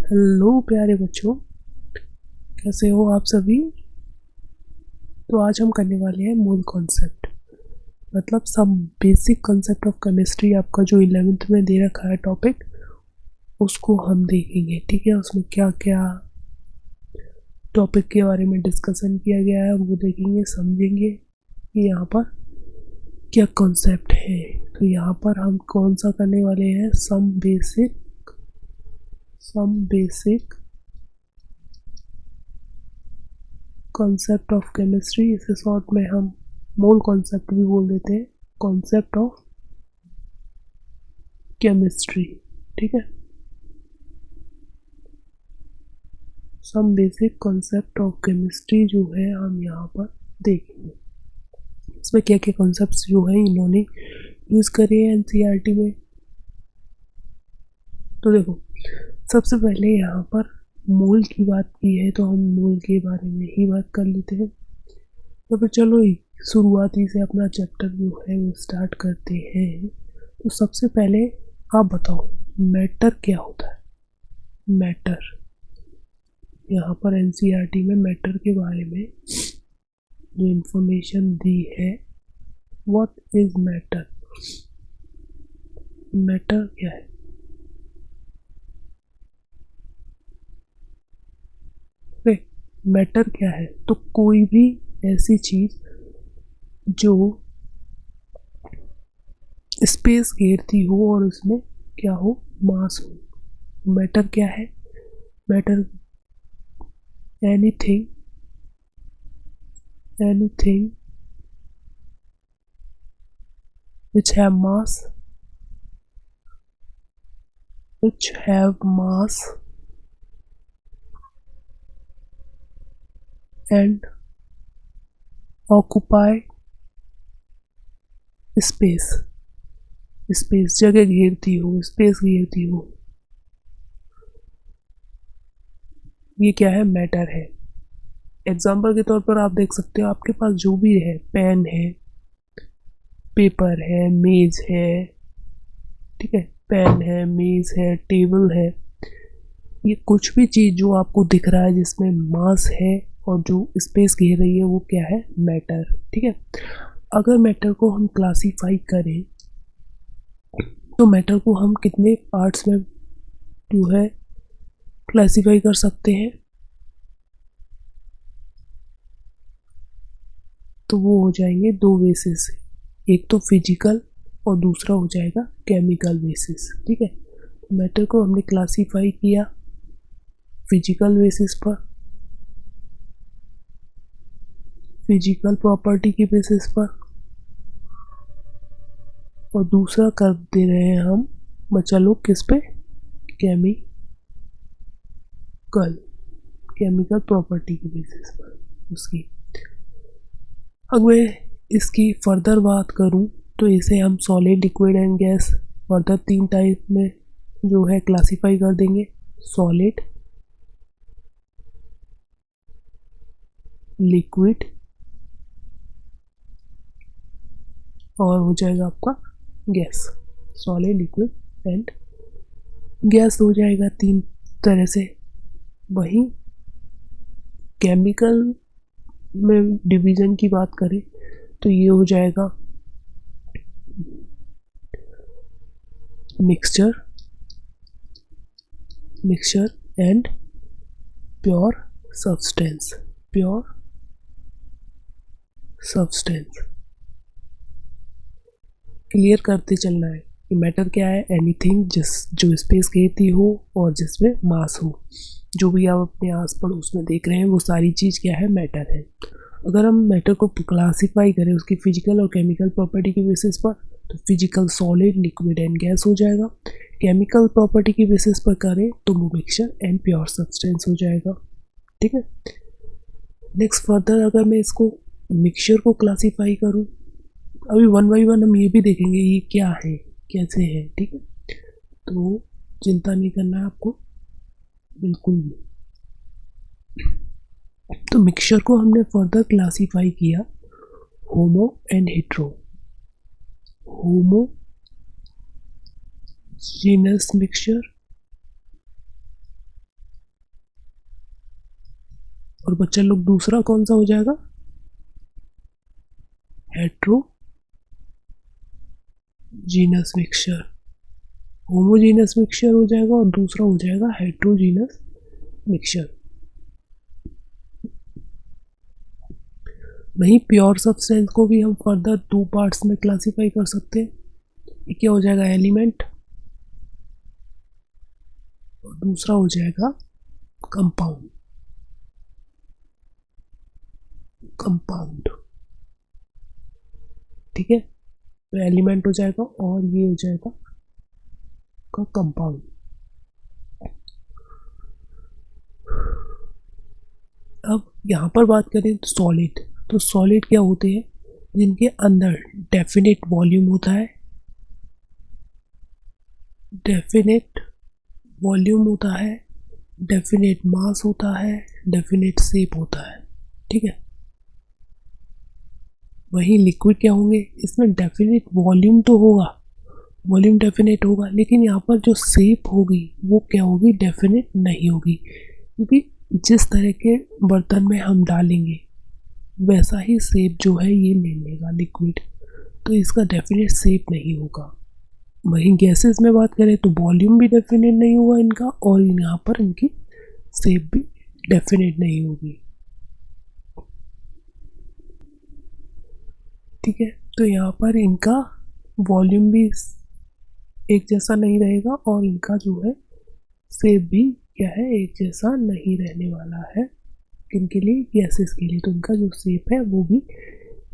Hello प्यारे बच्चों, कैसे हो आप सभी। तो आज हम करने वाले हैं मूल कॉन्सेप्ट, मतलब सब बेसिक कॉन्सेप्ट ऑफ केमिस्ट्री। आपका जो 11th में दे रखा है टॉपिक, उसको हम देखेंगे। ठीक है, उसमें क्या क्या टॉपिक के बारे में डिस्कशन किया गया है वो देखेंगे, समझेंगे कि यहाँ पर क्या कॉन्सेप्ट है। तो यहाँ पर हम कौन सा करने वाले हैं, some basic concept of chemistry. इसे शॉर्ट में हम मोल कॉन्सेप्ट भी बोल देते हैं, कॉन्सेप्ट ऑफ केमिस्ट्री। ठीक है, some basic concept of chemistry जो है हम यहाँ पर देखेंगे। इसमें क्या क्या कॉन्सेप्ट्स जो है इन्होंने यूज़ करे हैं एनसीईआरटी में। तो देखो, सबसे पहले यहाँ पर मोल की बात की है, तो हम मोल के बारे में ही बात कर लेते हैं। तो फिर चलो शुरुआती से अपना चैप्टर जो है वो स्टार्ट करते हैं। तो सबसे पहले आप बताओ, मैटर क्या होता है। मैटर, यहाँ पर एनसीईआरटी में मैटर के बारे में जो इंफॉर्मेशन दी है, व्हाट इज मैटर। मैटर क्या है। मैटर क्या है, तो कोई भी ऐसी चीज जो स्पेस घेरती हो और उसमें क्या हो, मास हो। मैटर क्या है, matter anything which have mass and occupy space जगह घेरती हो, स्पेस घेरती हो, ये क्या है, मैटर है। एग्जाम्पल के तौर पर आप देख सकते हो, आपके पास जो भी है, पेन है, पेपर है, मेज है, ठीक है, पेन है, मेज है, टेबल है, ये कुछ भी चीज़ जो आपको दिख रहा है जिसमें मास है और जो स्पेस घेर रही है, वो क्या है, मैटर। ठीक है, अगर मैटर को हम क्लासीफाई करें तो मैटर को हम कितने पार्ट्स में जो है क्लासीफाई कर सकते हैं, तो वो हो जाएंगे दो बेसिस, एक तो फिजिकल और दूसरा हो जाएगा केमिकल बेसिस। ठीक है, मैटर को हमने क्लासीफाई किया फिजिकल बेसिस पर, फिजिकल प्रॉपर्टी के बेसिस पर, और दूसरा कर दे रहे हैं हम बच्चा लोग किस पे, केमिकल प्रॉपर्टी के बेसिस पर उसकी। अब मैं इसकी फर्दर बात करूं तो इसे हम solid, liquid and gas further 3 type में जो है क्लासीफाई कर देंगे। सॉलिड, लिक्विड और हो जाएगा आपका gas. Solid, liquid and gas हो जाएगा 3 तरह से। वहीं केमिकल में डिवीज़न की बात करें तो ये हो जाएगा mixture and pure substance. Clear करते चलना है कि मैटर क्या है, एनीथिंग जो स्पेस घेरती हो और जिसमें मास हो। जो भी आप अपने आस पड़ोस में देख रहे हैं वो सारी चीज़ क्या है, मैटर है। अगर हम मैटर को क्लासीफाई करें उसकी फिजिकल और केमिकल प्रॉपर्टी के बेसिस पर, तो physical solid, liquid and gas हो जाएगा। केमिकल प्रॉपर्टी के बेसिस पर करें तो वो मिक्सचर एंड प्योर सब्सटेंस हो जाएगा। ठीक है, नेक्स्ट फर्दर अगर मैं इसको मिक्सचर को क्लासीफाई करूँ, अभी 1 बाई 1 हम ये भी देखेंगे ये क्या है, कैसे है। ठीक है, तो चिंता नहीं करना है आपको बिल्कुल भी। तो मिक्सचर को हमने फर्दर क्लासीफाई किया होमो एंड हेट्रो। होमोजीनस मिक्सचर और बच्चा लोग दूसरा कौन सा हो जाएगा, हेट्रोजीनस मिक्सचर। होमोजीनस मिक्सचर हो जाएगा और दूसरा हो जाएगा हेट्रोजीनस मिक्सचर। वहीं प्योर सब्सटेंस को भी हम फर्दर दो पार्ट्स में क्लासीफाई कर सकते हैं। एक क्या हो जाएगा, एलिमेंट, और दूसरा हो जाएगा कंपाउंड। ठीक है, तो एलिमेंट हो जाएगा और ये हो जाएगा का कंपाउंड। अब यहाँ पर बात करें तो सॉलिड, तो सॉलिड क्या होते हैं, जिनके अंदर डेफिनेट वॉल्यूम होता है, डेफिनेट वॉल्यूम होता है, डेफिनेट मास होता है, डेफिनेट शेप होता है। ठीक है, वही लिक्विड क्या होंगे, इसमें डेफिनेट वॉल्यूम तो होगा, वॉल्यूम डेफिनेट होगा, लेकिन यहाँ पर जो शेप होगी वो क्या होगी, डेफिनेट नहीं होगी, क्योंकि जिस तरह के बर्तन में हम डालेंगे वैसा ही शेप जो है ये ले लेगा लिक्विड, तो इसका डेफिनेट शेप नहीं होगा। वहीं गैसेस में बात करें तो वॉल्यूम भी डेफिनेट नहीं होगा इनका, और यहाँ पर इनकी शेप भी डेफिनेट नहीं होगी। ठीक है, तो यहाँ पर इनका वॉल्यूम भी एक जैसा नहीं रहेगा और इनका जो है शेप भी क्या है, एक जैसा नहीं रहने वाला है। किनके लिए, गैसेस के लिए, तो इनका जो शेप है वो भी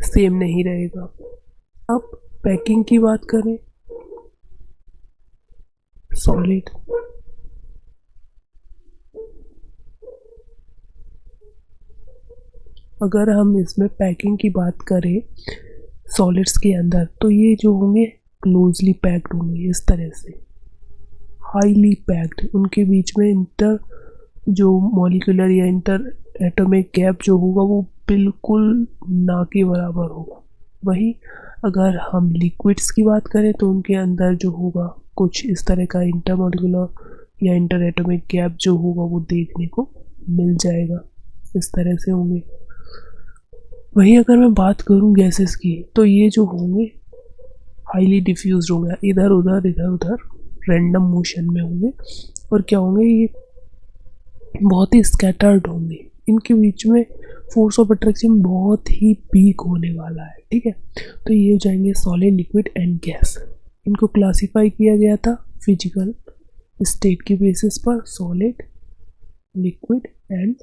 सेम नहीं रहेगा। अब पैकिंग की बात करें, सॉलिड, अगर हम इसमें पैकिंग की बात करें सॉलिड्स के अंदर, तो ये जो होंगे क्लोजली पैक्ड होंगे, इस तरह से हाईली पैक्ड, उनके बीच में इंटर जो मॉलिक्यूलर या इंटर एटॉमिक गैप जो होगा वो बिल्कुल ना के बराबर होगा। वहीं अगर हम लिक्विड्स की बात करें तो उनके अंदर जो होगा कुछ इस तरह का इंटर मॉलिक्यूलर या इंटर एटॉमिक गैप जो होगा वो देखने को मिल जाएगा, इस तरह से होंगे। वहीं अगर मैं बात करूं गैसेस की, तो ये जो होंगे हाईली डिफ्यूज होंगे, इधर उधर रैंडम मोशन में होंगे, और क्या होंगे, ये बहुत ही स्कैटर्ड होंगे, इनके बीच में फोर्स ऑफ अट्रैक्शन बहुत ही वीक होने वाला है। ठीक है, तो ये हो जाएंगे सॉलिड, लिक्विड एंड गैस। इनको क्लासिफाई किया गया था फिजिकल स्टेट के बेसिस पर, सॉलिड, लिक्विड एंड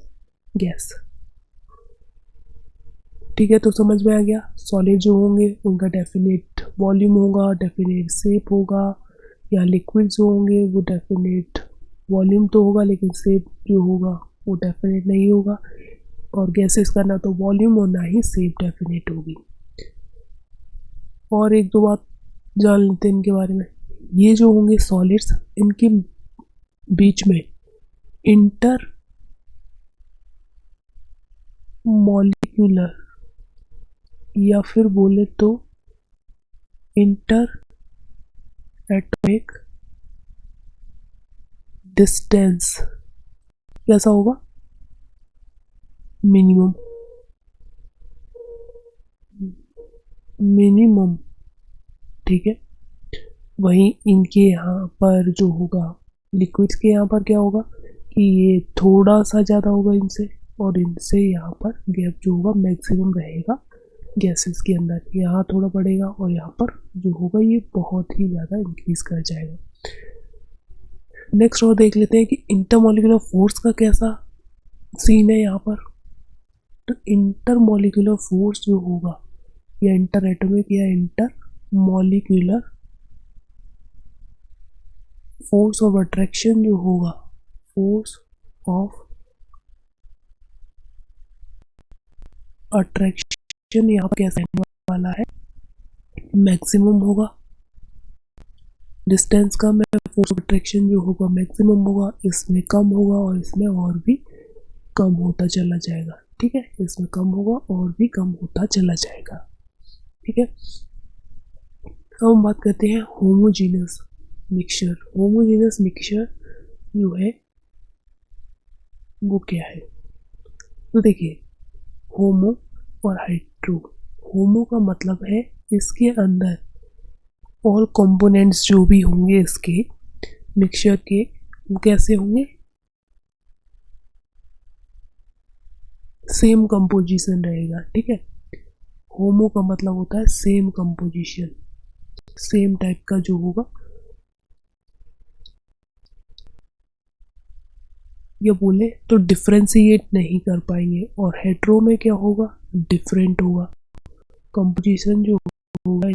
गैस। ठीक है, तो समझ में आ गया, सॉलिड जो होंगे उनका डेफिनेट वॉल्यूम होगा, डेफिनेट शेप होगा, या लिक्विड जो होंगे वो डेफिनेट वॉल्यूम तो होगा लेकिन शेप जो होगा वो डेफिनेट नहीं होगा, और गैसेस का ना तो वॉल्यूम और ना ही शेप डेफिनेट होगी। और एक दो बात जान लेते हैं इनके बारे में, ये जो होंगे सॉलिड्स, इनके बीच में इंटर मॉलिक्यूलर या फिर बोले तो इंटर एटॉमिक डिस्टेंस कैसा होगा, मिनिमम। ठीक है, वहीं इनके यहाँ पर जो होगा लिक्विड्स के यहाँ पर क्या होगा कि ये थोड़ा सा ज़्यादा होगा इनसे, और इनसे यहाँ पर गैप जो होगा मैक्सिमम रहेगा गैसेस के अंदर, यहाँ थोड़ा बढ़ेगा और यहाँ पर जो होगा ये बहुत ही ज़्यादा इंक्रीज कर जाएगा। नेक्स्ट और देख लेते हैं कि इंटरमॉलिक्यूलर फोर्स का कैसा सीन है यहाँ पर। तो इंटरमॉलिक्यूलर फोर्स जो होगा या इंटर एटॉमिक या inter molecular force of attraction जो होगा, फोर्स ऑफ अट्रैक्शन यहाँ पर कैसा रहने वाला है, मैक्सिमम होगा। डिस्टेंस कम है, फोर्स ऑफ अट्रैक्शन जो होगा मैक्सिमम होगा, इसमें कम होगा और इसमें और भी कम होता चला जाएगा। ठीक है, इसमें कम होगा और भी कम होता चला जाएगा। ठीक है, अब हम बात करते हैं होमोजीनियस मिक्सचर। होमोजीनियस मिक्सचर जो है वो क्या है, तो देखिए, होमो और हेट्रो। होमो का मतलब है इसके अंदर ऑल कंपोनेंट्स जो भी होंगे इसके मिक्सचर के, वो कैसे होंगे, सेम कंपोजिशन रहेगा। ठीक है, होमो का मतलब होता है सेम कंपोजिशन, सेम टाइप का जो होगा। ये बोले तो डिफ्रेंशिएट नहीं कर पाएंगे। और हेट्रो में क्या होगा, डिफरेंट होगा, कंपोजिशन जो होगा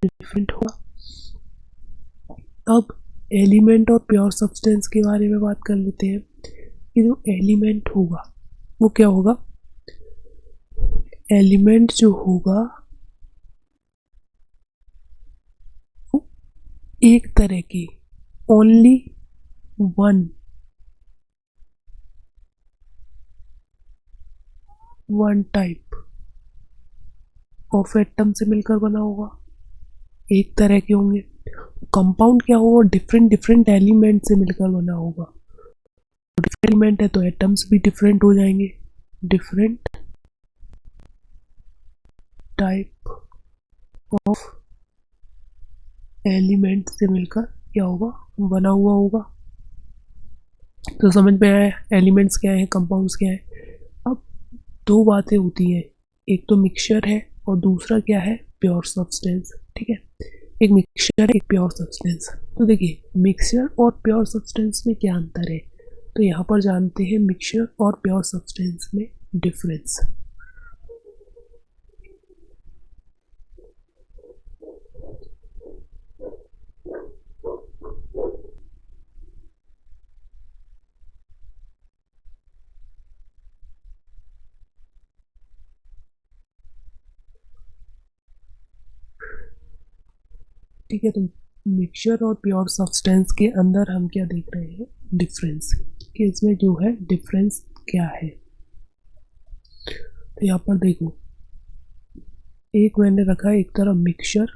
डिफरेंट होगा। अब एलिमेंट और प्योर सब्सटेंस के बारे में बात कर लेते हैं कि जो एलिमेंट होगा वो क्या होगा। एलिमेंट जो होगा वो एक तरह की, only one type of atom से मिलकर बना होगा, एक तरह के होंगे। कंपाउंड क्या होगा, डिफरेंट डिफरेंट एलिमेंट से मिलकर बना होगा। डिफरेंट एलिमेंट है तो एटम्स भी डिफरेंट हो जाएंगे। डिफरेंट टाइप ऑफ एलिमेंट से मिलकर क्या होगा, बना हुआ होगा। तो समझ में आया एलिमेंट्स क्या है, कंपाउंड्स क्या है। अब दो बातें होती हैं, एक तो मिक्सचर है और दूसरा क्या है, प्योर सब्सटेंस। ठीक है, एक मिक्सचर है, एक प्योर सब्सटेंस। तो देखिए, मिक्सचर और प्योर सब्सटेंस में क्या अंतर है, तो यहाँ पर जानते हैं मिक्सचर और प्योर सब्सटेंस में डिफरेंस। ठीक है, तो मिक्सचर और प्योर सब्सटेंस के अंदर हम क्या देख रहे हैं, डिफरेंस, कि इसमें जो है डिफरेंस क्या है। तो यहाँ पर देखो, एक मैंने रखा है एक तरफ मिक्सचर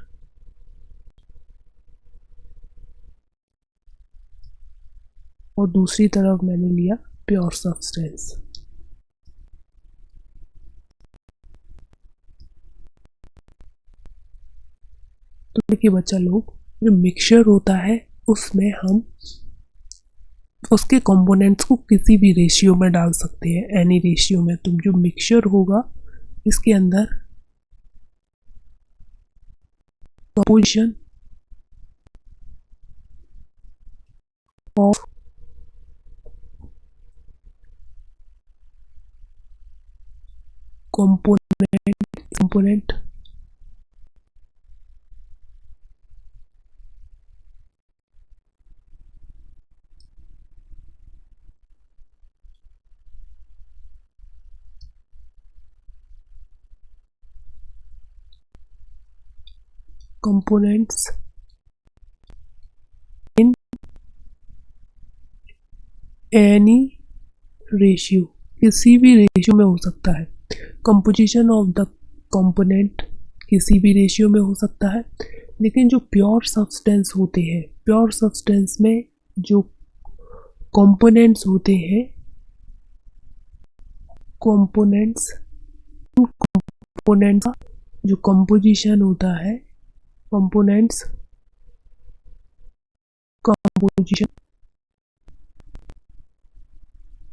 और दूसरी तरफ मैंने लिया प्योर सब्सटेंस। तो देखिए बच्चा लोग, जो मिक्सचर होता है उसमें हम उसके कंपोनेंट्स को किसी भी रेशियो में डाल सकते हैं, एनी रेशियो में। तो जो मिक्सचर होगा इसके अंदर composition of component components in any ratio, किसी भी रेशियो में हो सकता है। कंपोजिशन ऑफ द कंपोनेंट किसी भी रेशियो में हो सकता है। लेकिन जो प्योर सब्सटेंस होते हैं, प्योर सब्सटेंस में जो कंपोनेंट्स होते हैं, कंपोनेंट्स कंपोनेंट्स का जो कंपोजिशन होता है, components composition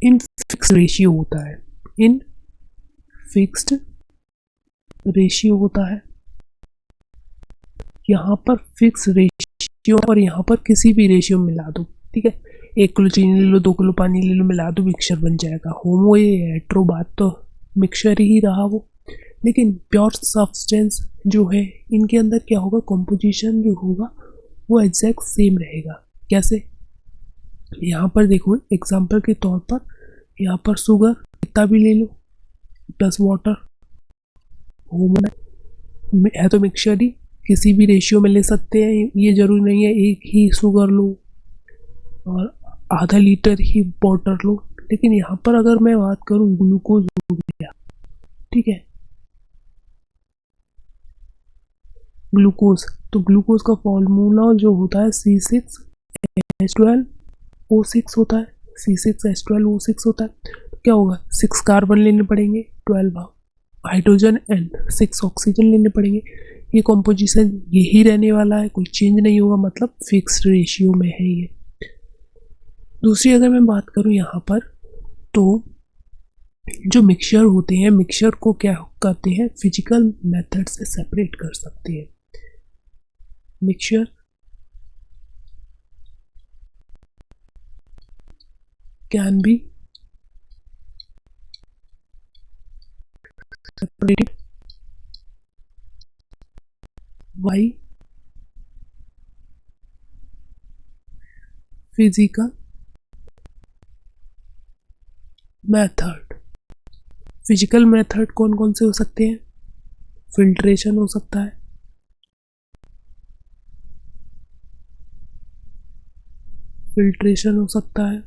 in fixed ratio होता है, इन फिक्स्ड रेशियो होता है। यहाँ पर फिक्स रेशियो और यहाँ पर किसी भी रेशियो में मिला दो। ठीक है, 1 किलो चीनी ले लो, 2 किलो पानी ले लो, मिला दो, मिक्सचर बन जाएगा। होमो ये हेट्रो बात तो मिक्सचर ही रहा वो। लेकिन प्योर सब्सटेंस जो है इनके अंदर क्या होगा, कंपोजिशन जो होगा वो एग्जैक्ट सेम रहेगा। कैसे, यहाँ पर देखो एग्जांपल के तौर पर, यहाँ पर शुगर कितना भी ले लो प्लस वाटर, होमो है तो मिक्सचर ही, किसी भी रेशियो में ले सकते हैं। ये जरूरी नहीं है एक ही शुगर लो और आधा लीटर ही वाटर लो। लेकिन यहाँ पर अगर मैं बात करूँ ग्लूकोज हो गया, ठीक है, ग्लूकोज, तो ग्लूकोज का फॉर्मूला जो होता है C6H12O6 होता है, C6H12O6 होता है। क्या होगा, 6 कार्बन लेने पड़ेंगे, 12 हाइड्रोजन एंड 6 ऑक्सीजन लेने पड़ेंगे। ये कॉम्पोजिशन यही रहने वाला है, कोई चेंज नहीं होगा, मतलब फिक्स रेशियो में है ये। दूसरी अगर मैं बात करूँ यहाँ पर, तो जो मिक्सचर होते हैं, मिक्सचर को क्या करते हैं, फिजिकल मेथड से सेपरेट कर सकते हैं। Mixture can be separated by physical method. Physical method कौन कौन से हो सकते हैं, फिल्ट्रेशन हो सकता है, फिल्ट्रेशन हो सकता है,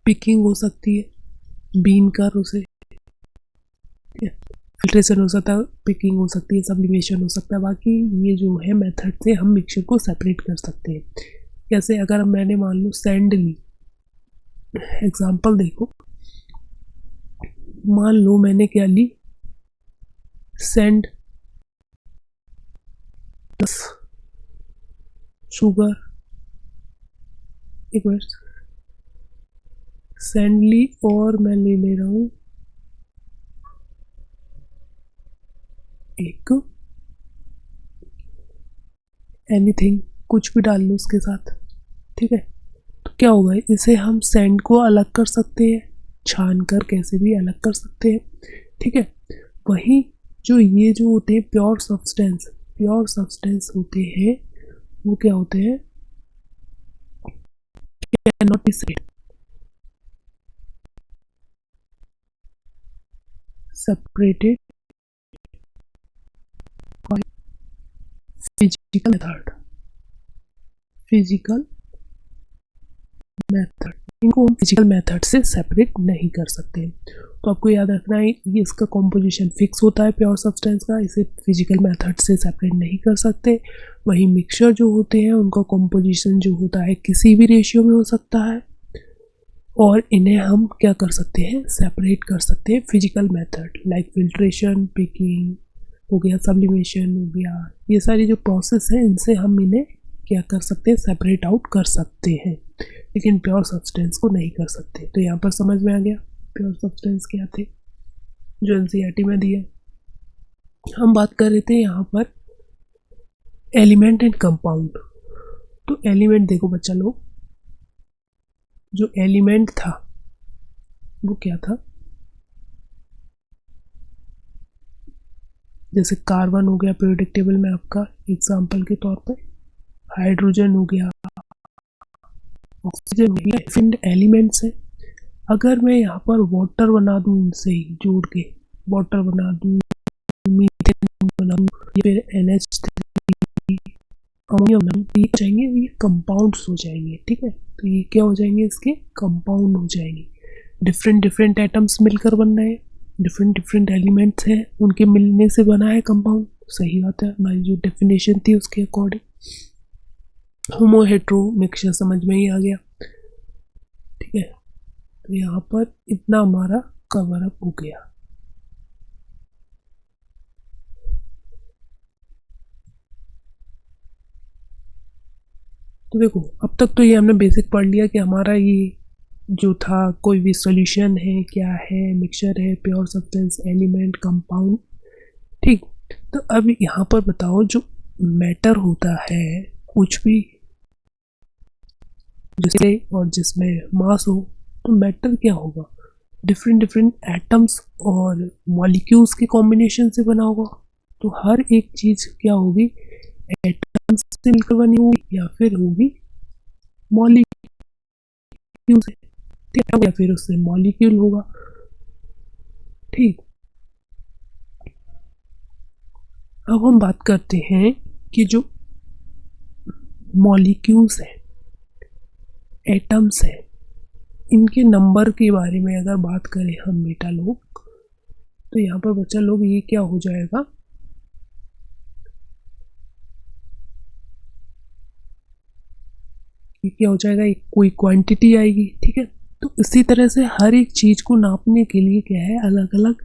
पिकिंग हो सकती है, बीन कर उसे, फिल्ट्रेशन हो सकता है, पिकिंग हो सकती है, सब्लिमेशन हो सकता है। बाकी ये जो है मेथड से हम मिक्सचर को सेपरेट कर सकते हैं। जैसे अगर मैंने मान लो सैंड ली, एग्जांपल देखो, मान लो मैंने क्या ली, सैंड प्लस शुगर, एक मिनट, सैंड ली और मैं ले रहा हूँ एक एनीथिंग, कुछ भी डाल लो उसके साथ, ठीक है। तो क्या होगा, इसे हम सैंड को अलग कर सकते हैं, छान कर कैसे भी अलग कर सकते हैं, ठीक है। वहीं जो ये जो होते हैं प्योर सब्सटेंस होते हैं, वो क्या होते हैं, can not be separated by physical method, इनको हम फिजिकल मेथड से सेपरेट नहीं कर सकते। तो आपको याद रखना है, ये इसका कॉम्पोजिशन फिक्स होता है प्योर सब्सटेंस का, इसे फिजिकल मेथड से सेपरेट नहीं कर सकते। वहीं मिक्सचर जो होते हैं उनका कॉम्पोजिशन जो होता है किसी भी रेशियो में हो सकता है, और इन्हें हम क्या कर सकते हैं, सेपरेट कर सकते हैं physical method, like filtration, picking हो गया, सब्लिमेशन हो गया, ये सारी जो प्रोसेस है इनसे हम इन्हें क्या कर सकते हैं, सेपरेट आउट कर सकते हैं, लेकिन प्योर सब्सटेंस को नहीं कर सकते। तो यहाँ पर समझ में आ गया प्योर सब्सटेंस क्या थे, जो एनसीईआरटी में दिए। हम बात कर रहे थे यहाँ पर एलिमेंट एंड कंपाउंड। तो एलिमेंट देखो बच्चा लोग, जो एलिमेंट था वो क्या था, जैसे कार्बन हो गया पीरियोडिक टेबल में आपका एग्जाम्पल के तौर पे, हाइड्रोजन हो गया, ऑक्सीजन हो गया, डिफरेंट एलिमेंट्स है। अगर मैं यहाँ पर वाटर बना दूँ इनसे ही जोड़ के, वाटर बना दूँ, मीथेन बना दूँ, या फिर NH3 अमोनिया बना दूँ, ये जाएंगे, ये कंपाउंड्स हो जाएंगे, ठीक है। तो ये क्या हो जाएंगे, इसके कंपाउंड हो जाएंगे। डिफरेंट एटम्स मिलकर बन रहे हैं, डिफरेंट एलिमेंट्स हैं, उनके मिलने से बना है कंपाउंड। सही बात है, हमारी जो डेफिनेशन थी उसके अकॉर्डिंग होमो हेट्रो मिक्सचर समझ में ही आ गया, ठीक है। तो यहाँ पर इतना हमारा कवर अप हो गया। तो देखो अब तक तो ये हमने बेसिक पढ़ लिया कि हमारा ये जो था कोई भी सॉल्यूशन है, क्या है, मिक्सचर है, प्योर सब्सटेंस, एलिमेंट, कंपाउंड, ठीक। तो अब यहाँ पर बताओ, जो मैटर होता है कुछ भी जिससे और जिसमें मास हो, तो मैटर क्या होगा, डिफरेंट एटम्स और मॉलिक्यूल्स के कॉम्बिनेशन से बना होगा। तो हर एक चीज़ क्या होगी, एटम्स से मिलकर बनी होगी, या फिर होगी मॉलिक्यूल से, या फिर उससे मॉलिक्यूल होगा, ठीक। अब हम बात करते हैं कि जो मॉलिक्यूल्स हैं, एटम्स हैं, इनके नंबर के बारे में अगर बात करें हम बेटा लोग, तो यहाँ पर बच्चा लोग ये क्या हो जाएगा, ये क्या हो जाएगा, एक कोई क्वांटिटी आएगी, ठीक है। तो इसी तरह से हर एक चीज़ को नापने के लिए क्या है, अलग अलग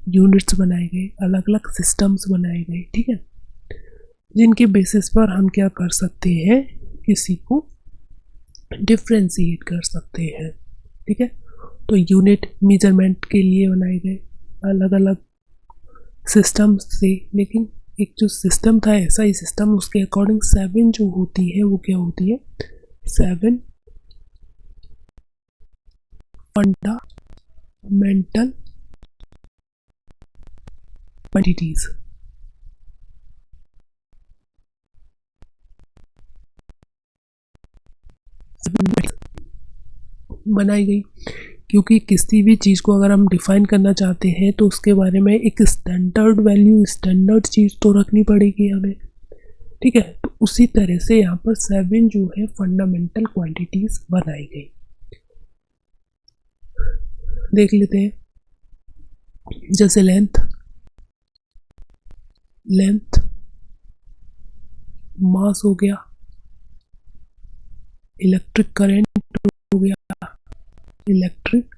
यूनिट्स बनाए गए, अलग अलग सिस्टम्स बनाए गए, ठीक है, जिनके बेसिस पर हम क्या कर सकते हैं, किसी को डिफ्रेंशिएट कर सकते हैं, ठीक है। तो यूनिट मेजरमेंट के लिए बनाए गए अलग अलग सिस्टम से, लेकिन एक जो सिस्टम था ऐसा ही सिस्टम, उसके अकॉर्डिंग 7 जो होती है वो क्या होती है, 7 फंडामेंटल क्वांटिटीज बनाई गई, क्योंकि किसी भी चीज़ को अगर हम डिफाइन करना चाहते हैं तो उसके बारे में एक स्टैंडर्ड वैल्यू, स्टैंडर्ड चीज़ तो रखनी पड़ेगी हमें, ठीक है। तो उसी तरह से यहाँ पर 7 जो है फंडामेंटल क्वांटिटीज बनाई गई। देख लेते हैं, जैसे लेंथ, मास हो गया, इलेक्ट्रिक करंट हो गया, इलेक्ट्रिक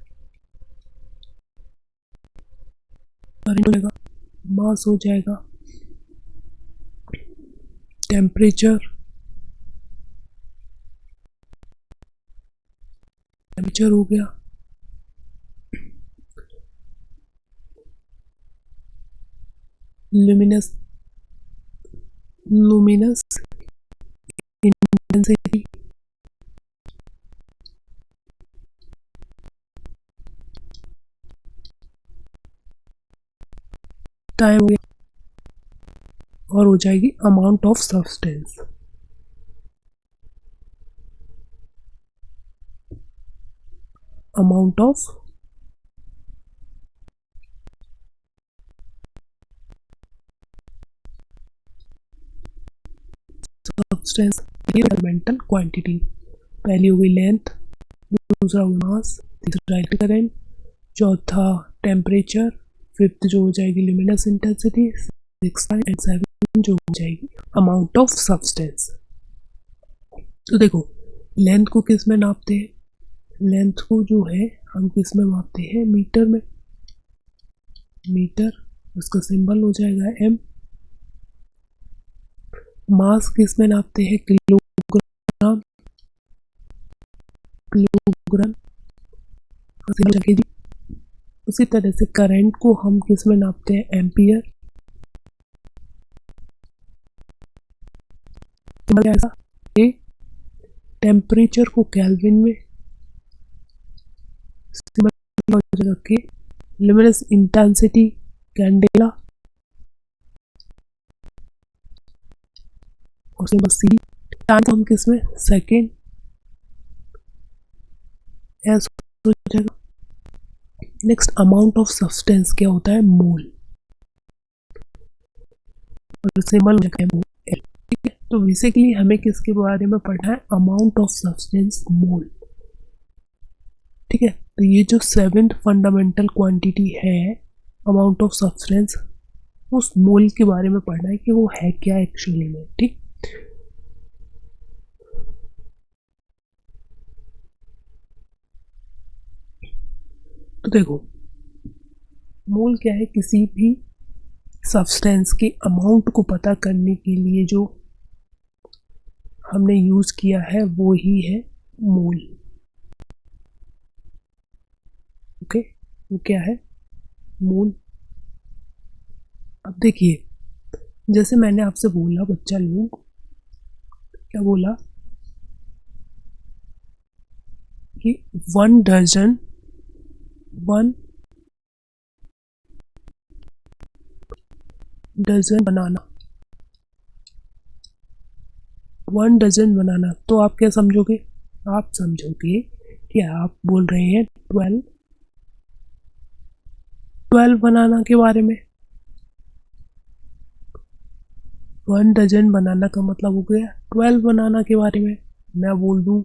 करंट हो जाएगा, मास हो जाएगा, टेम्परेचर हो गया, लुमिनस इंटेंसिटी, टाइम हो गया, और हो जाएगी amount of substance. Amount of substance, elemental quantity. पहली हो गई लेंथ, दूसरा हो गया मास, तीसरा इलेक्ट्रिक करंट, चौथा टेम्परेचर, फिफ्थ जो हो जाएगी luminous intensity, six and seven जो हो जाएगी अमाउंट ऑफ सब्सटेंस। तो देखो, लेंथ को किस में नापते हैं, लेंथ को जो है हम किस में मापते हैं, मीटर में, मीटर, उसका सिंबल हो जाएगा m। मास किस में नापते हैं, किलोग्राम, किलोग्राम का सिंबल kg। उसी तरह से करंट को हम किस में नापते हैं, एम्पियर, सिंबल ऐसा ए। टेम्परेचर को केल्विन में, सिंबल हो जाएगा के। ल्यूमिनस इंटेंसिटी कैंडेला, और सिंबल सी। टाइम हम किस में, सेकेंड, एस हो जाएगा। नेक्स्ट, अमाउंट ऑफ सब्सटेंस क्या होता है, मोल, और सिंबल हो जाएगा मोल, ठीक है। तो बेसिकली हमें किसके बारे में पढ़ना है, अमाउंट ऑफ सब्सटेंस, मोल, ठीक है। तो ये जो 7th फंडामेंटल क्वांटिटी है अमाउंट ऑफ सब्सटेंस, उस मोल के बारे में पढ़ना है कि वो है क्या एक्चुअली में, ठीक। तो देखो, मोल क्या है, किसी भी सब्सटेंस के अमाउंट को पता करने के लिए जो हमने यूज किया है वो ही है मोल, ओके। वो क्या है, मोल। अब देखिए, जैसे मैंने आपसे बोला बच्चा लोग, क्या बोला कि 1 डजन बनाना, 1 डजन बनाना, तो आप क्या समझोगे, आप समझोगे कि आप बोल रहे हैं 12 बनाना के बारे में। 1 डजन बनाना का मतलब हो गया 12 बनाना के बारे में। मैं बोल दूं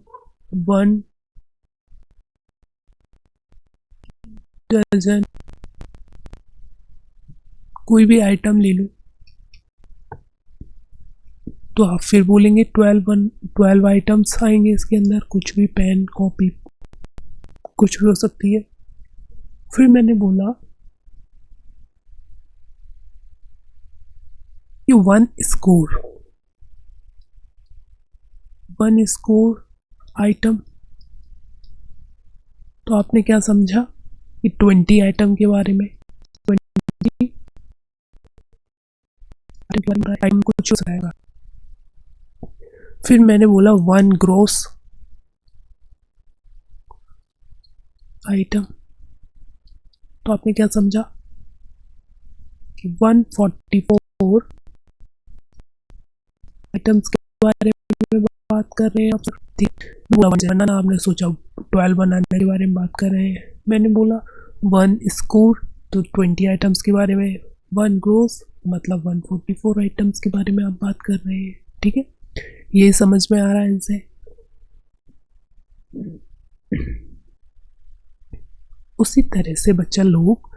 1 डजन, कोई भी आइटम ले लूं, तो आप फिर बोलेंगे 12 आइटम्स आएंगे इसके अंदर, कुछ भी, पेन, कॉपी, कुछ भी हो सकती है। फिर मैंने बोला कि वन स्कोर आइटम, तो आपने क्या समझा कि 20 आइटम के बारे में, 20 आइटम कुछ हो जाएगा। फिर मैंने बोला 1 ग्रोस आइटम, तो आपने क्या समझा कि 144 आइटम्स के बारे में बात कर रहे हैं आप। ना आपने सोचा 12 बनाने के बारे में बात कर रहे हैं। मैंने बोला 1 स्कोर, तो 20 आइटम्स के बारे में, 1 ग्रोस मतलब 144 आइटम्स के बारे में आप बात कर रहे हैं। ठीक है, ये समझ में आ रहा है इनसे। उसी तरह से बच्चा लोग,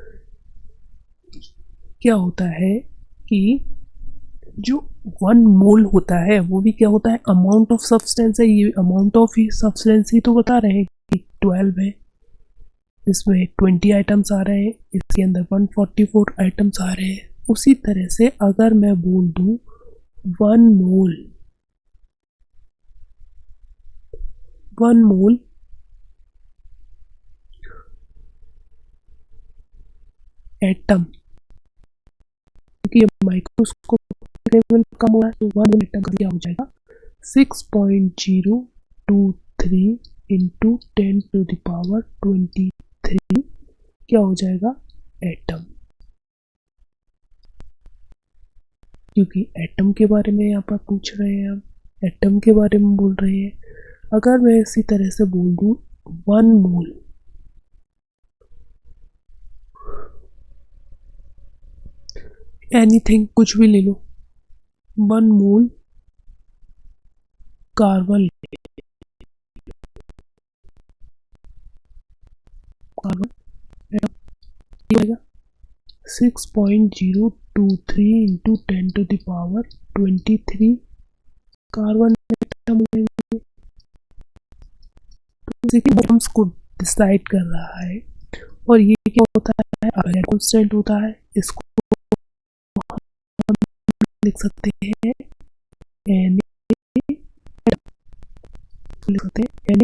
क्या होता है कि जो 1 मोल होता है वो भी क्या होता है, अमाउंट ऑफ सब्सटेंस है। ये अमाउंट ऑफ ही सब्सटेंस ही तो बता रहे हैं कि 12 है, इसमें 20 आइटम्स आ रहे हैं, इसके अंदर 144 आइटम्स आ रहे हैं। उसी तरह से अगर मैं बोल दूं 1 मोल एटम, क्योंकि ये माइक्रोस्कोपिक लेवल कम हुआ है, तो 1 मोल एटम का क्या हो जाएगा, 6.023 इंटू 10⁻23 क्या हो जाएगा, एटम। क्योंकि एटम के बारे में यहाँ पर पूछ रहे हैं, हम एटम के बारे में बोल रहे हैं। अगर मैं इसी तरह से बोल दूं 1 मोल, एनीथिंग, कुछ भी ले लो, 1 mole carbon, atom 6.023 into 10⁻23 carbon atom atoms को डिसाइड कर रहा है। और ये क्या होता है, कांस्टेंट होता है, इसको लिख सकते हैं एन, लिख सकते हैं एन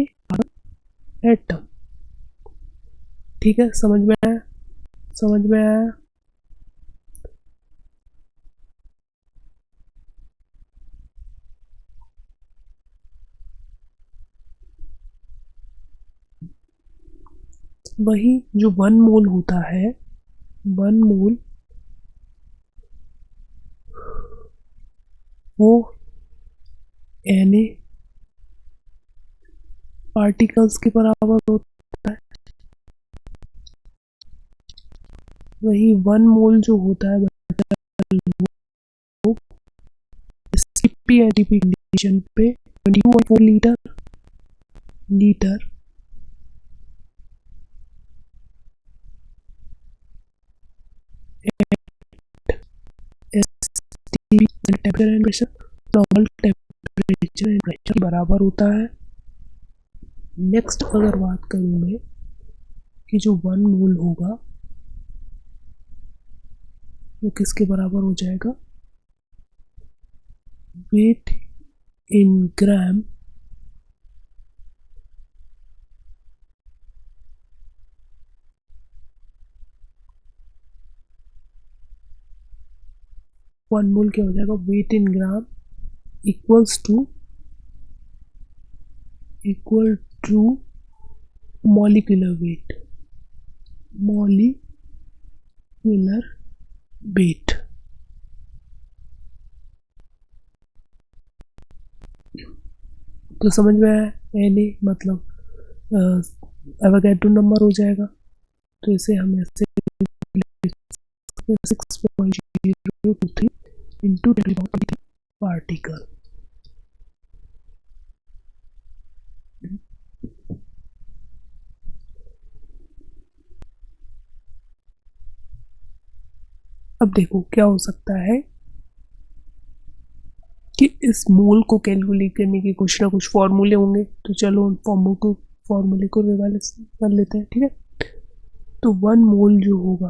एटम। ठीक है, समझ में आया, समझ में आया। वही जो 1 मोल होता है, 1 मोल वो एन पार्टिकल्स के बराबर होता है। वही 1 मोल जो होता है सीपी एटीपी कंडीशन पे 22.4 litre temperature and pressure, normal temperature and pressure बराबर होता है। नेक्स्ट अगर बात करूँ मैं कि जो 1 मोल होगा वो किसके बराबर हो जाएगा, weight in gram one mole क्या हो जाएगा, weight in gram equal to molecular weight, molecular weight. तो समझ में आया, एन मतलब एवोगैड्रो नंबर हो जाएगा। तो इसे हम ऐसे 6.023 इंटू पार्टिकल। अब देखो क्या हो सकता है कि इस मोल को कैलकुलेट करने के कुछ ना कुछ फॉर्मूले होंगे, तो चलो उन फॉर्मूले को रिवाइज कर लेते हैं। ठीक है, तो 1 मोल जो होगा,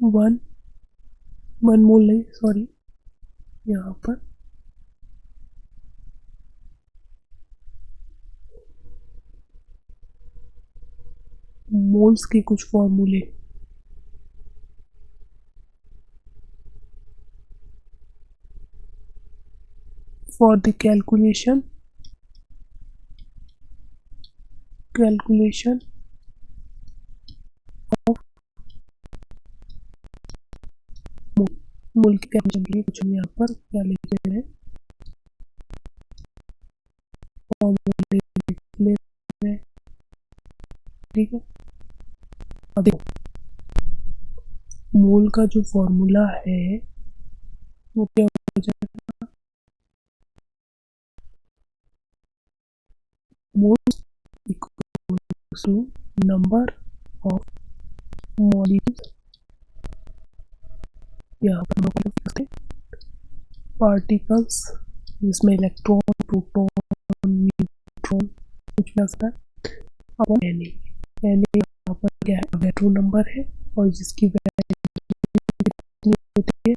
1 मोल नहीं, सॉरी, यहाँ पर मोल्स के कुछ फॉर्मूले, for the calculation of mole के कैलकुलेशन के लिए कुछ हम यहाँ पर क्या लिख रहे हैं, फॉर्मूले लिख ले रहे हैं। ठीक है, अब देखो मोल का जो फॉर्मूला है वो क्या हो जाएगा, mole equals to number of molecules, यहाँ पर नंबर पार्टिकल्स जिसमें इलेक्ट्रॉन, प्रोटॉन, न्यूट्रॉन कुछ भी आ सकता है, अपॉन एन यहाँ पर क्या है, अवोगाड्रो नंबर है, और जिसकी वैल्यू कितनी होती है,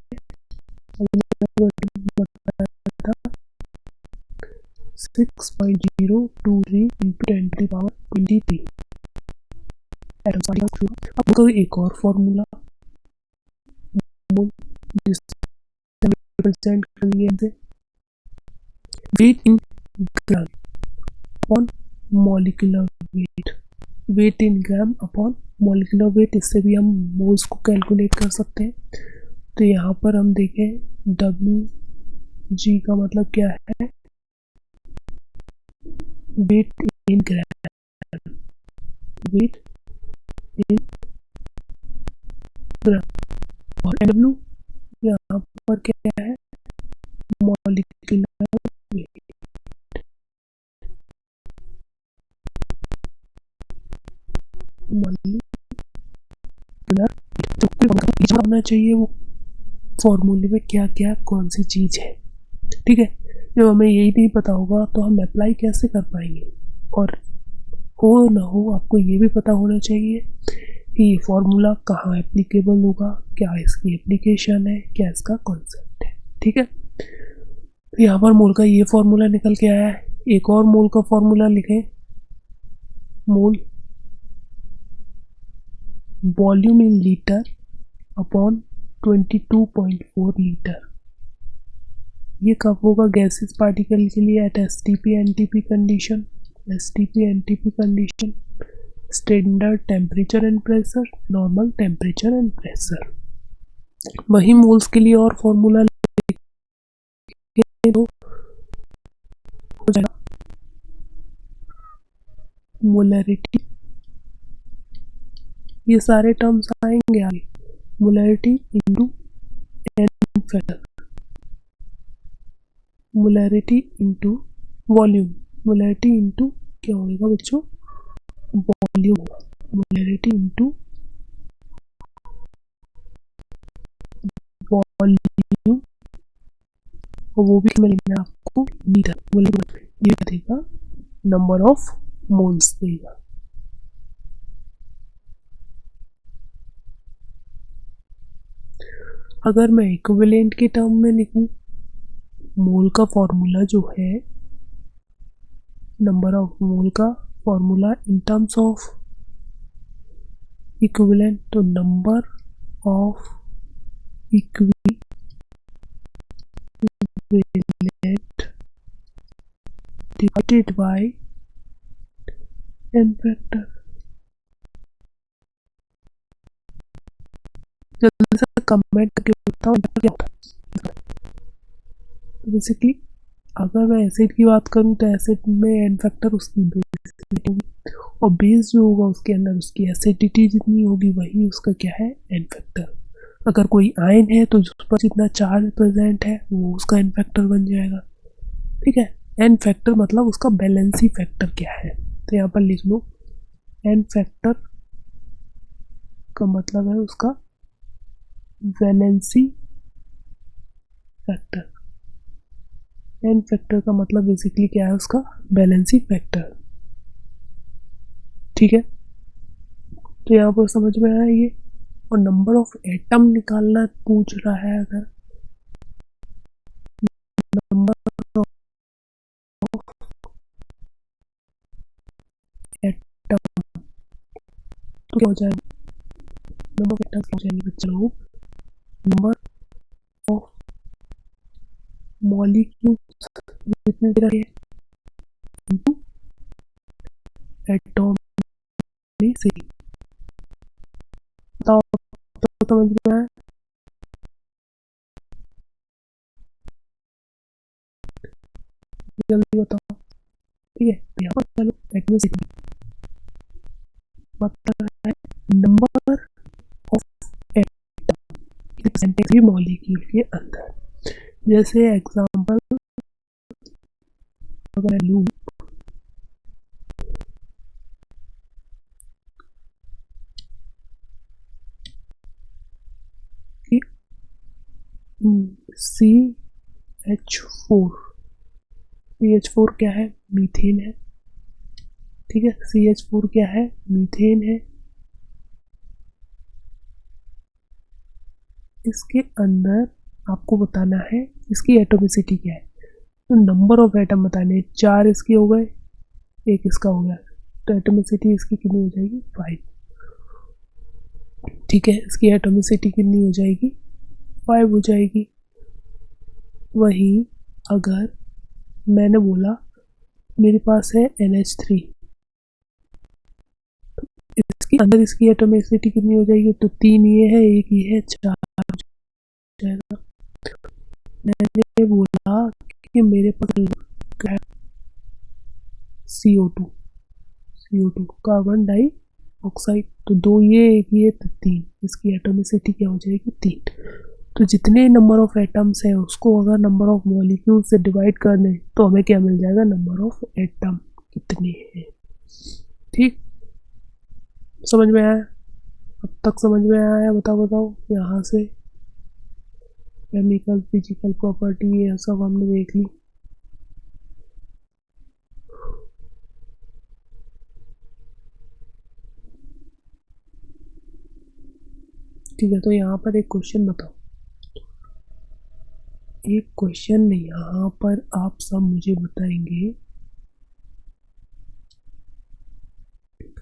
बताया था 6.023 इंटू 10⁻23 एटम्स। अब तो एक और फॉर्मूला रिप्रेजेंट करेंगे, weight in gram upon molecular weight, weight in gram upon molecular weight, इससे भी हम मोल्स को कैलकुलेट कर सकते हैं। तो यहाँ पर हम देखें Wg का मतलब क्या है, wait in gram, wait in ग्राम, और Nw यहाँ पर क्या है, मॉलिक्यूलर वेट। होना चाहिए वो फॉर्मूले में क्या क्या कौन सी चीज़ है। ठीक है, जब हमें यही नहीं पता होगा तो हम अप्लाई कैसे कर पाएंगे, और हो ना हो आपको ये भी पता होना चाहिए कि ये फॉर्मूला कहाँ एप्लीकेबल होगा, क्या इसकी एप्लीकेशन है, क्या इसका कॉन्सेप्ट है। ठीक है, तो यहाँ पर मोल का ये फॉर्मूला निकल के आया है। एक और मोल का फॉर्मूला लिखें, mole volume in litre upon 22.4 litre. ये कब होगा, गैसेस पार्टिकल के लिए at STP NTP condition, STP NTP condition, standard temperature and pressure, normal temperature and pressure. वही मोल्स के लिए और फॉर्मूला तो हो जाएगा, मोलैरिटी, ये सारे टर्म्स आएंगे आगे, molarity into N factor, molarity into volume, molarity into क्या होगा बच्चों, वॉल्यूम, मोलैरिटी इंटू वॉल्यूम, और वो भी मिलेगा आपको लीटर, वॉल्यूम ये देगा नंबर ऑफ मोल्स देगा। अगर मैं इक्विवेलेंट के टर्म में लिखूं, मोल का फॉर्मूला जो है, नंबर ऑफ मोल का formula in terms of equivalent, तो number of equivalent divided by n factor. जल्दी से कमेंट करके बताओ क्या होता है। बेसिकली अगर मैं एसिड की बात करूं तो एसिड में एन फैक्टर उसकी बेस होगी, और बेस जो होगा उसके अंदर उसकी एसिडिटी जितनी होगी वही उसका क्या है, एन फैक्टर। अगर कोई आयन है तो उस पर जितना चार्ज प्रेजेंट है वो उसका एन फैक्टर बन जाएगा। ठीक है, एन फैक्टर मतलब उसका बैलेंसी फैक्टर क्या है, तो यहाँ पर लिख लो, एन फैक्टर का मतलब है उसका वैलेंसी फैक्टर। n फैक्टर का मतलब बेसिकली क्या है, उसका बैलेंसिंग फैक्टर। ठीक है, तो यहाँ पर समझ में आया ये। और नंबर ऑफ एटम निकालना पूछ रहा है, अगर नंबर ऑफ एटम तो क्या हो जाएगा, नंबर ऑफ एटम्स क्या हो जाएंगे बच्चे लोग, नंबर ऑफ मॉलिक्यूल्स जितने दे रहे हैं इनटू एटॉमिसिटी। बताओ तो समझ में आया। जल्दी बताओ। ठीक है, यहाँ पर चलो एटॉमिसिटी मतलब है number of atom percentage molecule के अंदर। जैसे एग्जांपल अगर मैं लूँ कि CH4, CH4 क्या है, मीथेन है। ठीक है, CH4 क्या है, मीथेन है। इसके अंदर आपको बताना है इसकी एटॉमिसिटी क्या है। तो नंबर ऑफ एटम बताने, 4 इसके हो गए, 1 इसका हो गया, तो एटॉमिसिटी इसकी कितनी हो जाएगी, 5। ठीक है, इसकी एटॉमिसिटी कितनी हो जाएगी, 5 हो जाएगी। वही अगर मैंने बोला मेरे पास है NH3, इसके अंदर इसकी एटॉमिसिटी कितनी हो जाएगी, तो 3 ये है, 1 ये है, 4 हो जाएगा। मैंने बोला कि मेरे पास CO2, CO2 कार्बन डाइऑक्साइड, तो 2 ये 1 ये, तो 3, इसकी एटॉमिसिटी क्या हो जाएगी, 3। तो जितने नंबर ऑफ एटम्स है उसको अगर नंबर ऑफ मॉलिक्यूल से डिवाइड कर दें तो हमें क्या मिल जाएगा, नंबर ऑफ एटम कितने हैं। ठीक, समझ में आया, अब तक समझ में आया है, बताओ बताओ। यहाँ से केमिकल फिजिकल प्रॉपर्टी ये सब हमने देख ली। ठीक है, तो यहाँ पर एक क्वेश्चन बताओ, एक क्वेश्चन नहीं, यहाँ पर आप सब मुझे बताएंगे।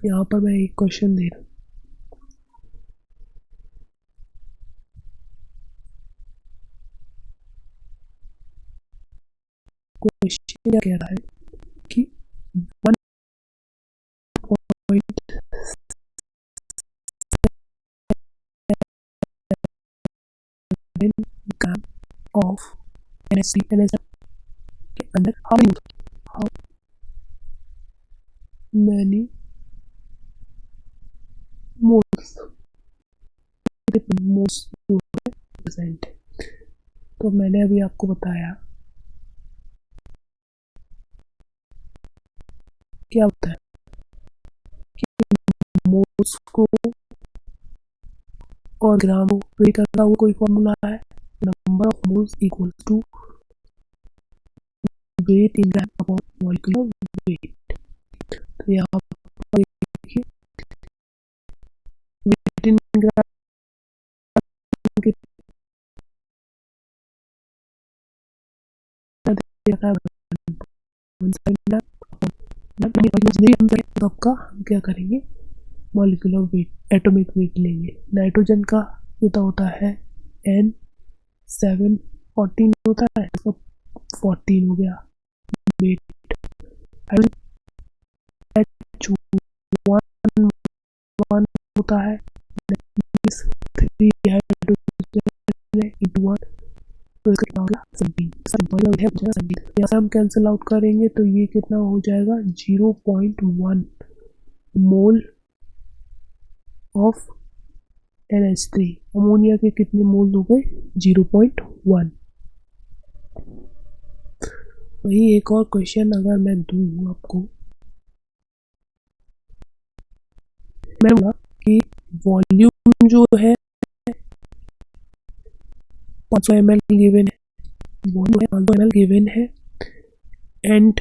यहाँ पर मैं एक क्वेश्चन दे रहा हूँ, क्वेश्चन क्या कह रहा है कि 1.7 ग्राम ऑफ NH3 के अंदर हाउ मैनी मोल्स प्रेजेंट है। तो मैंने अभी आपको बताया क्या होता है कि मोल्स को और ग्राम को वेट करता हुआ कोई फॉर्मूला है, number of moles equal to weight in gram upon molecular weight. तो यहाँ पर देखिए वेट इन ग्राम सबका हम क्या करेंगे, मॉलिक्यूलर वेट, एटॉमिक वेट लेंगे। नाइट्रोजन का कितना होता है, N714 होता है, इसका 14 हो गया वेट। H1 होता है 3 हाइड्रोजन इंटू 1, तो इसका कितना हो गया 17। सिंपल है, 17। यहाँ से हम कैंसिल आउट करेंगे तो ये कितना हो जाएगा, 0.1 मोल ऑफ NH3। अमोनिया के कितने मोल हो गए, 0.1। वही एक और क्वेश्चन अगर मैं दूँ आपको, मैं बोला कि वॉल्यूम जो है 500 ml गिवन है, वॉल्यूम है 500 ml गिवन है एंड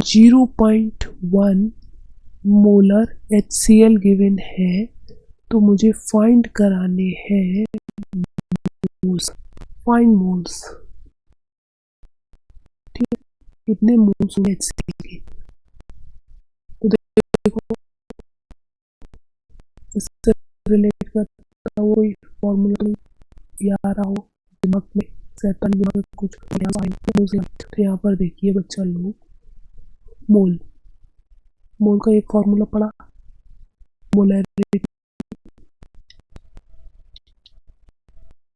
0.1 मोलर HCl गिवन है, तो मुझे फाइंड कराने हैं मोल्स, फाइंड मोल्स। ठीक है, कितने मोल्स होंगे HCl के। तो देखो इससे रिलेट करता हुआ कोई फॉर्मूला याद आ रहा हो दिमाग में, सेटल दिमाग में कुछ तो यहाँ पर देखिए बच्चा लोग, मोल, मोल का एक फॉर्मूला पढ़ा, मोलैरिटी